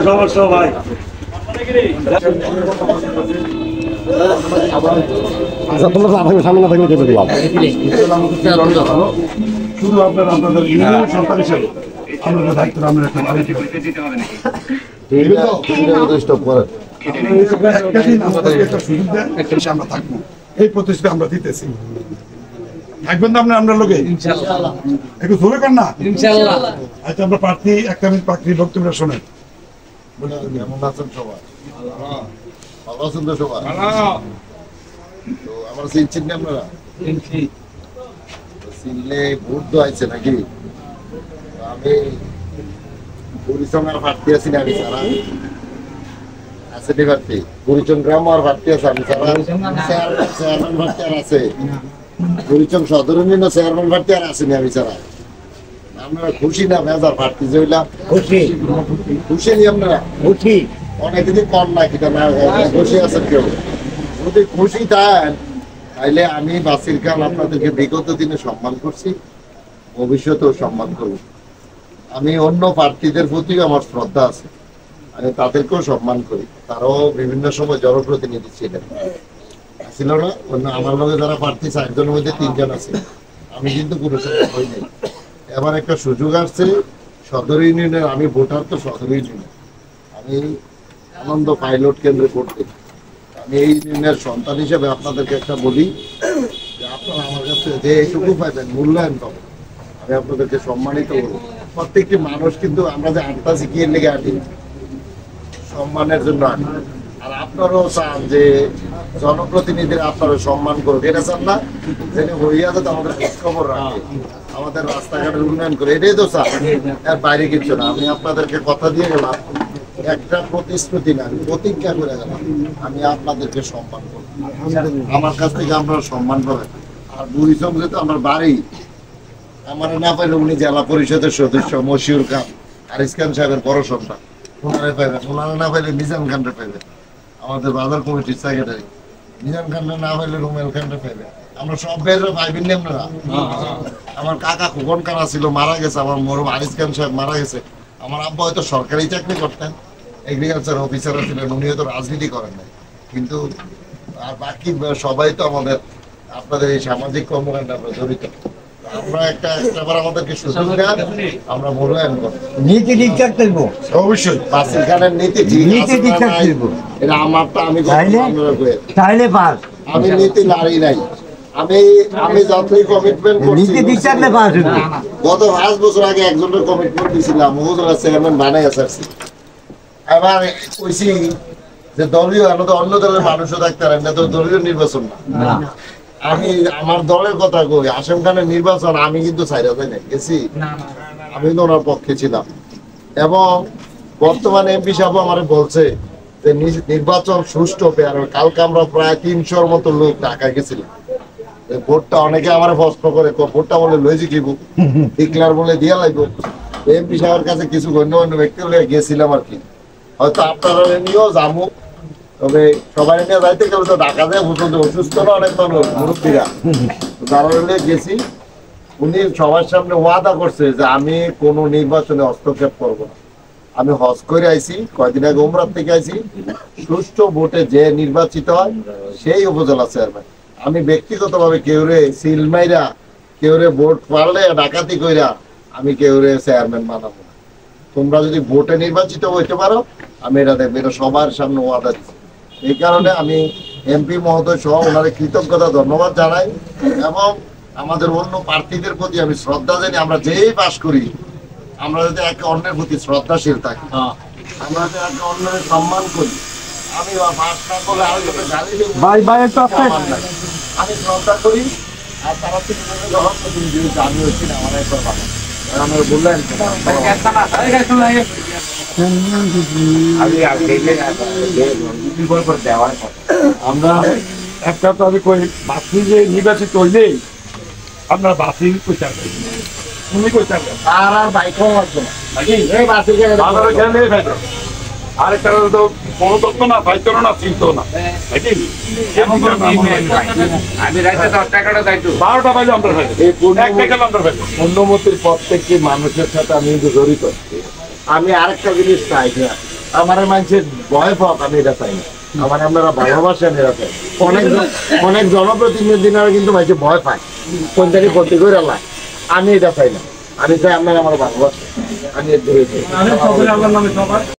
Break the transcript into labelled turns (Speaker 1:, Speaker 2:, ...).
Speaker 1: সমস্যা ভাই আচ্ছা তোমরা সামনে না থাকলে কেটে দিলাম শুধু আপনাদের সরকার হিসেবে আমাদের দায়িত্ব আমরা একটা বাড়িতে দিতে হবে নাকি আমরা থাকবো এই প্রতিষ্ঠা আমরা দিতেছি থাকবেন তো আমরা লোকে একটু ধরে কর না আচ্ছা আমরা প্রার্থী একটা মিনিট প্রার্থীর বক্তব্য শোনেন
Speaker 2: কেমন আছেন সবাই ভালো আছেন তো সবাই তো আমার চিনছেন না আপনারা চিনলে ভোট দোয়াইছে নাকি আমি পরিচঙ্গার প্রার্থী আছি না আমি সারা আছে প্রার্থী পরিচং গ্রাম আর প্রার্থী আছে আমি সারা চেয়ারম্যান প্রার্থী আর আছে পরিচং সদর ইউনিয়ন চেয়ারম্যান প্রার্থী আর আসেনি আমি সারা আপনারা খুশি না মেজার প্রার্থী যে হইলাম খুশি খুশি নি আপনারা খুশি অনেকদিন কম না কিনা না খুশি আছেন কেউ যদি খুশি থাকেন তাইলে আমি বাসির খান আপনাদেরকে বিগত দিনে সম্মান করছি ভবিষ্যতেও সম্মান করব আমি অন্য প্রার্থীদের প্রতিও আমার শ্রদ্ধা আছে আমি তাদেরকেও সম্মান করি তারাও বিভিন্ন সময় জনপ্রতিনিধি ছিলেন ছিল না অন্য আমার লগে যারা প্রার্থী 4 জনের মধ্যে 3 জন আছে আমি কিন্তু কোনো সময় হই নাই এবার একটা সুযোগ আসছে সদর ইউনিয়নের আমি ভোটার তো সদর ইউনিয়নে আমি আনন্দ পাইলট কেন্দ্রে করতে আমি এই ইউনিয়নের সন্তান হিসেবে আপনাদেরকে একটা বলি যে আপনারা আমার কাছে যে এইটুকু পাইবেন মূল্যায়ন পাবেন আমি আপনাদেরকে সম্মানিত করবো প্রত্যেকটি মানুষ কিন্তু আমরা যে আটটা শিখিয়ে লেগে আটি সম্মানের জন্য আটি আর আপনারাও চান যে জনপ্রতিনিধিরা আপনারা সম্মান করুক এটা চান না যেটা হইয়া যাতে আমাদের খবর রাখে আমাদের রাস্তাঘাটের উন্নয়ন করে এটাই তো চান এর বাইরে কিছু না আমি আপনাদেরকে কথা দিয়ে গেলাম একটা প্রতিশ্রুতি না আমি প্রতিজ্ঞা করে গেলাম আমি আপনাদেরকে সম্মান করব আমার কাছ থেকে আপনারা সম্মান পাবেন আর বুড়িচং যেহেতু আমার বাড়ি আমার না পাইলে উনি জেলা পরিষদের সদস্য মশিউর খান আরিস খান সাহেবের বড় সন্তান ওনারে পাইবেন ওনারা না পাইলে মিজান খানরে পাইবেন আমাদের বাজার কমিটির সেক্রেটারি মিজান খানরে না পাইলে রুমেল খানরে পাইবেন আমরা সব ভাইয়েরা পাইবেন না আপনারা আমার কাকা খোকন খান ছিল মারা গেছে আমার মরম আরিস খান সাহেব মারা গেছে আমার আব্বা হয়তো সরকারি চাকরি করতেন এগ্রিকালচার অফিসার ছিলেন উনি হয়তো রাজনীতি করেন নাই কিন্তু আর বাকি সবাই তো আমাদের আপনাদের এই সামাজিক কর্মকাণ্ডে আমরা জড়িত আমরা একটাবার আমাদেরকে সুযোগ দেন আমরা মূল্যায়ন করব
Speaker 3: নীতি ঠিক করব
Speaker 2: অবশ্যই বাসির খানের নীতি ঠিক করব এটা আমারটা আমি
Speaker 3: তাইলে পাস
Speaker 2: আমি নীতি নারী নাই আমি যতই কমিটমেন্ট করছি
Speaker 3: নীতি ঠিক করলে পাস
Speaker 2: গত 5 বছর আগে একজনের কমিটমেন্ট দিয়েছিলাম মহোদয় চেয়ারম্যান বানাই আসছি এবার কইছি যে দলীয় অন্য দলের মানুষও থাকতে পারেন না তো দলীয় নির্বাচন না আমি আমার দলের কথা কই আসেম খানের নির্বাচন আমি কিন্তু ছাইরা যাই না গেছি আমি তো ওনার পক্ষে ছিলাম এবং বর্তমানে এমপি সাহেব আমারে বলছে যে নির্বাচন সুষ্ঠু হবে আর কালকে আমরা প্রায় 300-র মতো লোক ঢাকায় গেছিলাম ভোটটা অনেকে আমার প্রশ্ন করে ভোটটা বলে লইজি কিবু ডিক্লার বলে দিয়া লাগবো এমপি সাহেবের কাছে কিছু গণ্যমান্য ব্যক্তি বলে গেছিলাম আর কি হয়তো আপনারা নিয়েও যাবো তবে সবাই নিয়ে যাইতে গেলে তো ঢাকা যায় অসুস্থ না অনেক মুরব্বীরা তারা গেছি উনি সবার সামনে ওয়াদা করছে যে আমি কোনো নির্বাচনে হস্তক্ষেপ করব না আমি হজ করে আইছি কয়েকদিন আগে উমরার থেকে আইছি সুষ্ঠু ভোটে যে নির্বাচিত হয় সেই উপজেলা চেয়ারম্যান আমি ব্যক্তিগতভাবে কেউরে সিল মাইরা কেউরে ভোট পারলে ডাকাতি কইরা আমি কেউরে চেয়ারম্যান বানাবো না তোমরা যদি ভোটে নির্বাচিত হইতে পারো আমি এটা দেখবো এটা সবার সামনে ওয়াদা দিচ্ছি এই কারণে আমি এমপি মহোদয় সহ ওনার কৃতজ্ঞতা ধন্যবাদ জানাই এবং আমাদের অন্য প্রার্থীদের প্রতি আমি শ্রদ্ধা জানি আমরা যেই পাস করি আমরা যদি একে অন্যের প্রতি শ্রদ্ধাশীল থাকি আমরা যদি একে অন্যের সম্মান করি আমি পাস না করলে আরেকজনের গালি দেব আমি শ্রদ্ধা করি আর তারা থেকে আমি হচ্ছি না আমার একবার ভালো আমার বললেন
Speaker 1: আমরা একটা তো আমি কই বাসি যে নির্বাচিত হইলেই আপনার বাসি প্রচার করি উনি প্রচার করেন
Speaker 2: আর বাইকও আসবে
Speaker 1: নাকি আরেকটা তো কোনো তত্ত্ব না, পাইতো না, চিনতো না। নাকি?
Speaker 4: আমি রাইতে 10 টাকাটা যাইতো
Speaker 1: 12টা বাজে আমরা খাই।
Speaker 2: এই
Speaker 1: এক টাকা আমরা খাই।
Speaker 2: পূর্ণমতির প্রত্যেকটি মানুষের সাথে আমি কিন্তু জড়িত। আমি আরেকটা জিনিস চাই না, আমার মানুষের ভয় পাক, আমি এটা চাই না। আমার আপনারা ভালোবাসেন, এটা চাই। অনেক জনপ্রতিনিধিরা কিন্তু মানুষের ভয় পায়, কোন থেকে ক্ষতি করে আল্লাহ। আমি এটা চাই না, আমি চাই আপনারা আমার ভালোবাসেন। আমি এর ধরে
Speaker 1: আমি সকলে আল্লাহর নামে সবাই